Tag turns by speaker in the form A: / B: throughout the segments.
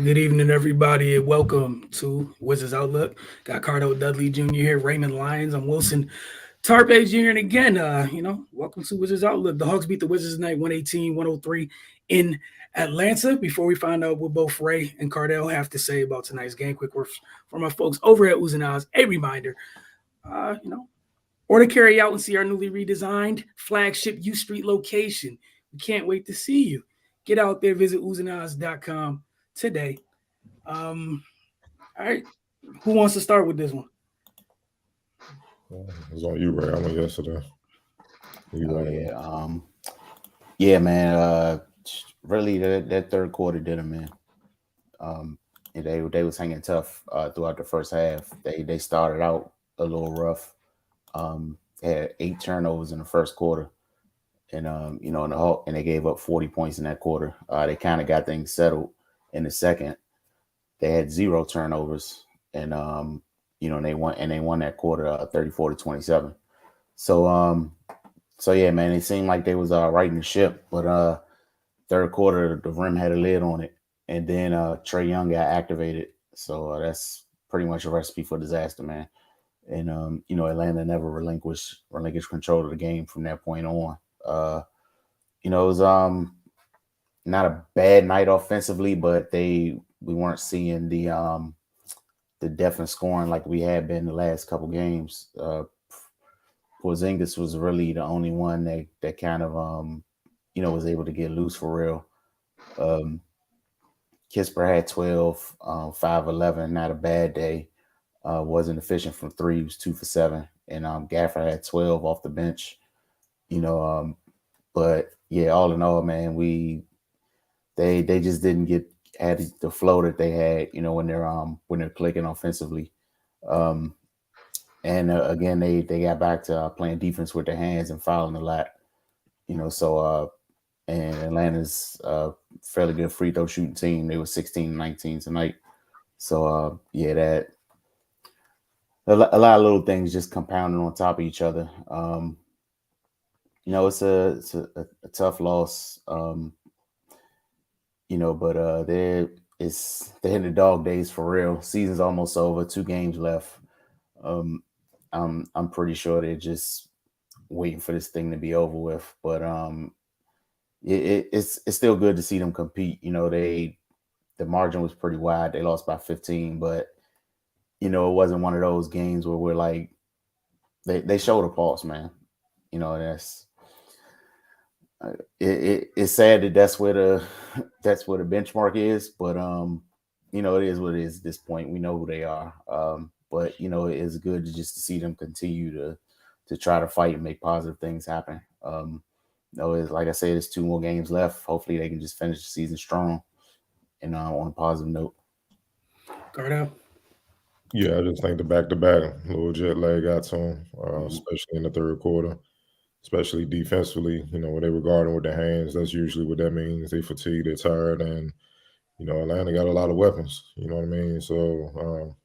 A: Good evening, everybody, and welcome to Wizards Outlook. Got Cardo Dudley Jr. here, Raymond Lyons. I'm Wilson Tarpe Jr. And again, welcome to Wizards Outlook. The Hawks beat the Wizards tonight 118-103 in Atlanta. Before we find out what both Ray and Cardell have to say about tonight's game, quick word from our folks over at Uzinaz. A reminder, order, carry out, and see our newly redesigned flagship U Street location. We can't wait to see you. Get out there, visit uzinaz.com today. All right. Who wants to start with this one?
B: It was on you, Ray. I went yesterday.
C: Yeah, man. Really, that third quarter did it, man. And they was hanging tough throughout the first half. They started out a little rough. They had 8 turnovers in the first quarter, and and they gave up 40 points in that quarter. They kind of got things settled in the second. They had 0 turnovers, and they won that quarter 34-27. So yeah, man, it seemed like they was righting the ship, but third quarter the rim had a lid on it, and then Trae Young got activated. So that's pretty much a recipe for disaster, man. And Atlanta never relinquished control of the game from that point on. It was not a bad night offensively, but we weren't seeing the depth and scoring like we had been the last couple games. Porzingis was really the only one that kind of was able to get loose for real. Kisper had 12, 5-11, not a bad day. Wasn't efficient from 3, he was 2 for 7, and Gafford had 12 off the bench. But yeah, all in all, man, they just didn't had the flow that they had, when they're clicking offensively. And again, they got back to playing defense with their hands and fouling a lot, and Atlanta's fairly good free throw shooting team. They were 16-19 tonight. So that a lot of little things just compounding on top of each other. It's a tough loss. But they're in the dog days for real. Season's almost over. 2 games left. I'm pretty sure they're just waiting for this thing to be over with. But it's still good to see them compete. The margin was pretty wide. They lost by 15, but it wasn't one of those games where we're like they showed a pulse, man. That's it's sad that's where the benchmark is, but it is what it is at this point. We know who they are. But it's good to see them continue to try to fight and make positive things happen. It's like I said, there's 2 more games left. Hopefully they can just finish the season strong and on a positive note.
A: Cardo?
B: Yeah, I just think the back-to-back little jet lag got to them, especially in the third quarter, especially defensively. When they were guarding with their hands, that's usually what that means. They fatigued, they're tired, and Atlanta got a lot of weapons. You know what I mean? So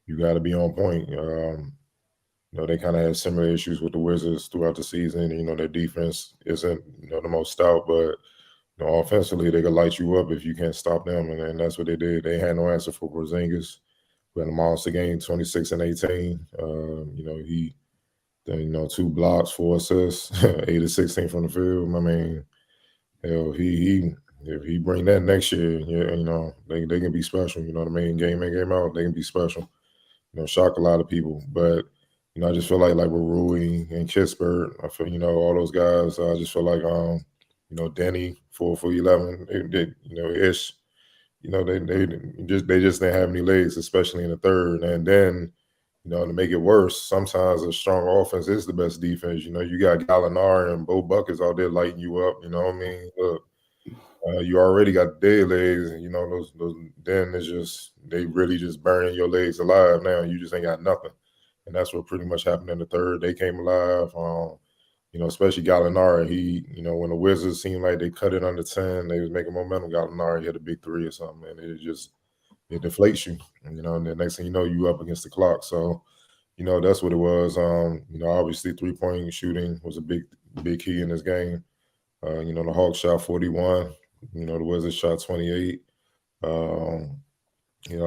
B: you got to be on point. They kind of had similar issues with the Wizards throughout the season. Their defense isn't the most stout, but offensively they can light you up if you can't stop them, and that's what they did. They had no answer for Porzingis. We had a monster game, 26 and 18. He 2 blocks, 4 assists, 8 of 16 from the field. I mean, hell, he if he bring that next year, they can be special. You know what I mean? Game in, game out, they can be special. Shock a lot of people. But I just feel like with Rui and Kispert, I feel all those guys. I just feel like Denny 4 for 11, ish. They just didn't have any legs, especially in the third. And then to make it worse, sometimes a strong offense is the best defense. You got Gallinari and Bo Buckets out there lighting you up. You know what I mean? Look, you already got dead legs, and those then it's just they really just burning your legs alive. Now you just ain't got nothing, and that's what pretty much happened in the third. They came alive. Especially Gallinari. He, when the Wizards seemed like they cut it under 10, they was making momentum. Gallinari hit a big 3 or something, and it deflates you. And the next thing you know, you up against the clock. So, that's what it was. Obviously 3-point shooting was a big key in this game. The Hawks shot 41. The Wizards shot 28. Um, you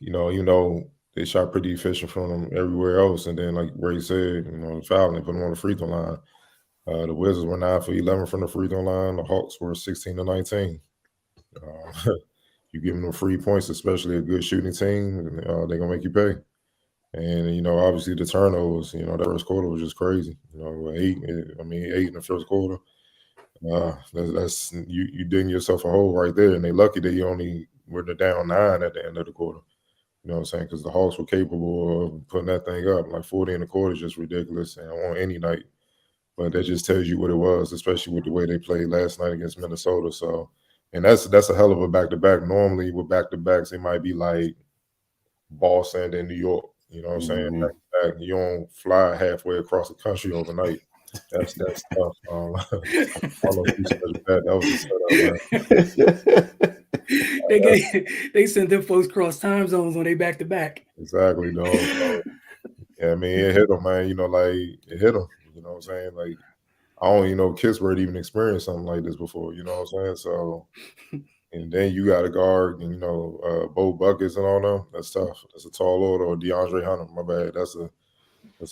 B: know, even though they shot pretty efficient from them everywhere else, and then like Ray said, fouling, they put them on the free throw line. The Wizards were 9 for 11 from the free throw line. The Hawks were 16 to 19. You give them free points, especially a good shooting team, they're gonna make you pay. And obviously the turnovers. That first quarter was just crazy. Eight in the first quarter. That's you digging yourself a hole right there. And they lucky that you only were down 9 at the end of the quarter. You know what I'm saying? Because the Hawks were capable of putting that thing up. Like 40 in the quarter is just ridiculous, and on any night. But that just tells you what it was, especially with the way they played last night against Minnesota. So, and that's a hell of a back to back. Normally with back to backs, it might be like Boston and New York. You know what I'm saying?
C: Mhm.
B: Back to back, you don't fly halfway across the country overnight. That's tough. I don't know who said that. That was a setup, man.
A: They sent them folks cross time zones when they back to back.
B: Exactly, dog. So, yeah, I mean, it hit them, man. Like it hit them. You know what I'm saying? Like I don't even know if Kingsbury even experienced something like this before. You know what I'm saying? So, and then you got to guard, and Bo Buckets and all them. That's tough. That's a tall order. Or DeAndre Hunter. My bad. That's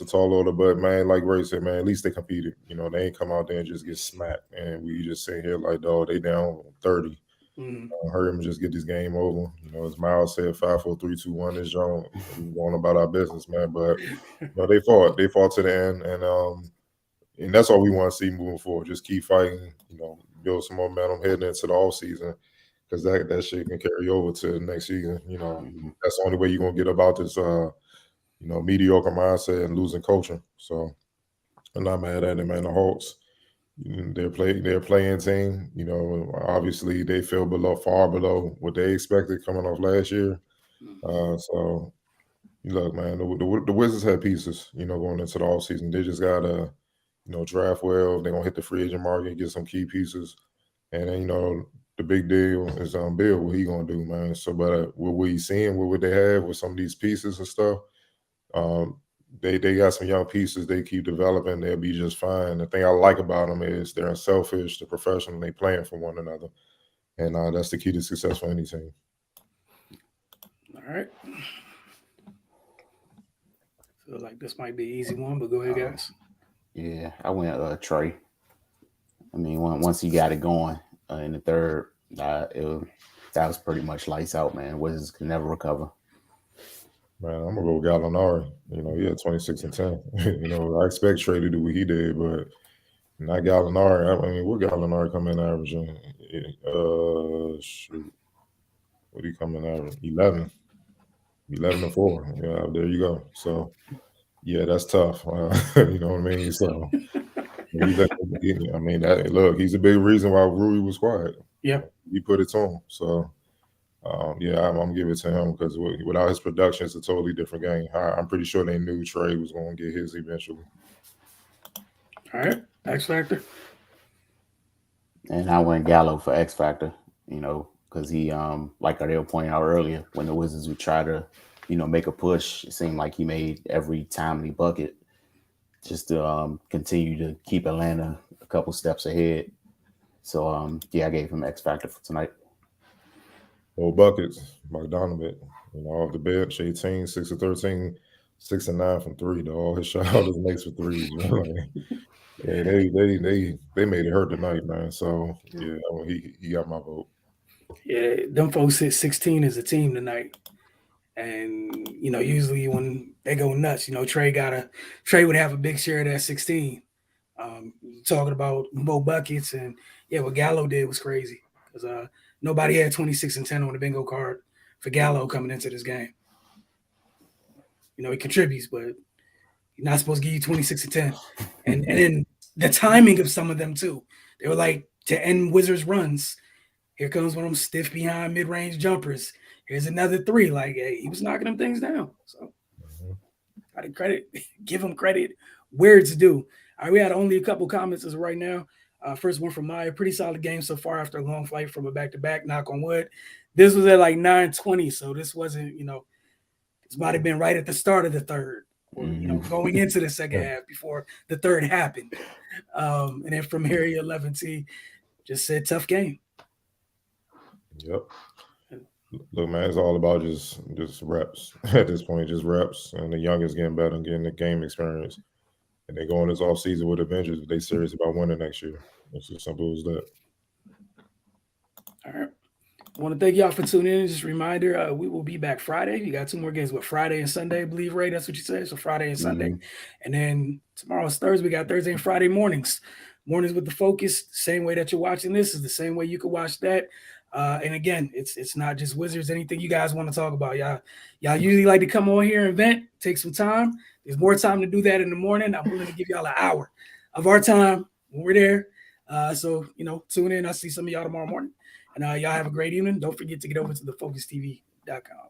B: a tall order. But man, like Ray said, man, at least they competed. They ain't come out there and just get smacked, and we just sit here like, dog, they down 30.
A: Mm.
B: Hurry him and just get this game over. As Miles said, 5, 4, 3, 2, 1 is Jones. We going about our business, man. But they fought. They fought to the end, and that's all we want to see moving forward. Just keep fighting. Build some momentum heading into the off season, because that shit can carry over to the next season.
C: Mhm.
B: That's the only way you're gonna get about this. Mediocre mindset and losing culture. So I'm not mad at it, man. The Hawks. They're playing team. Obviously they fell far below what they expected coming off last year. So look, man, the Wizards had pieces. Going into the off season, they just gotta draft well. They're gonna hit the free agent market, get some key pieces, and then the big deal is Bill. What he gonna do, man? So, but what we seeing, what would they have with some of these pieces and stuff? Um, they got some young pieces they keep developing. They'll be just fine. The thing I like about them is they're unselfish, they're professional, they playing for one another, and that's the key to success for any team.
A: All right. Feel like this might be an easy one, but go ahead, guys.
C: Yeah, I went Trey. I mean, once he got it going in the third, that was pretty much lights out, man. Wizards could never recover.
B: Man, I'm gonna go with Gallinari. He had 26 and 10. I expect Trey to do what he did, but not Gallinari. I mean, what Gallinari come in averaging? Shoot, what he come in averaging? 11 and 4. Yeah, there you go. So yeah, that's tough. You know what I mean? So I mean, look, he's a big reason why Rui was quiet.
A: Yeah.
B: He put it to him. So yeah, I'm gonna give it to him, because without his production, it's a totally different game. I'm pretty sure they knew Trey was going to get his eventually.
A: All right. X Factor.
C: And I went Gallo for X Factor, because he, like Ardell pointed out earlier, when the Wizards would try to, make a push, it seemed like he made every timely bucket just to continue to keep Atlanta a couple steps ahead. So, yeah, I gave him X Factor for tonight.
B: Well, buckets, Bogdanovic, off the bench, 18, 6 of 13, 6 and 9 from three. All his shot all his makes for threes. Yeah, they made it hurt tonight, man. So yeah, he got my vote.
A: Yeah, them folks hit 16 as a team tonight. And usually when they go nuts, Trey would have a big share of that 16. Talking about Bo buckets, and yeah, what Gallo did was crazy, because nobody had 26 and 10 on the bingo card for Gallo coming into this game. He contributes, but he's not supposed to give you 26 and 10. And then the timing of some of them too. They were like, to end Wizards runs, here comes one of them stiff behind mid-range jumpers. Here's another three. Like, hey, he was knocking them things down. So I give him credit where it's due. All right, we had only a couple comments as of right now. First one from Maya. Pretty solid game so far after a long flight from a back-to-back, knock on wood. This was at like 9:20, so this wasn't, this might have been right at the start of the third, or, going into the second half before the third happened. And then from Harry 11T just said, tough game.
B: Yep. Look, man, it's all about just reps at this point, just reps, and the youngest getting better and getting the game experience, and they go in this off season with adventures. If they serious about winning next year, it's as simple as that.
A: All right. I want to thank y'all for tuning in. Just a reminder, we will be back Friday. You got 2 more games with Friday and Sunday, I believe, Ray. That's what you said. So Friday and Sunday.
C: Mhm.
A: And then tomorrow is Thursday. We got Thursday and Friday mornings. Mornings with the focus. Same way that you're watching this is the same way you could watch that. And again, it's not just Wizards. Anything you guys want to talk about, y'all usually like to come on here and vent, take some time. There's more time to do that in the morning. I'm willing to give y'all an hour of our time when we're there. So tune in. I'll see some of y'all tomorrow morning. And y'all have a great evening. Don't forget to get over to thefocustv.com.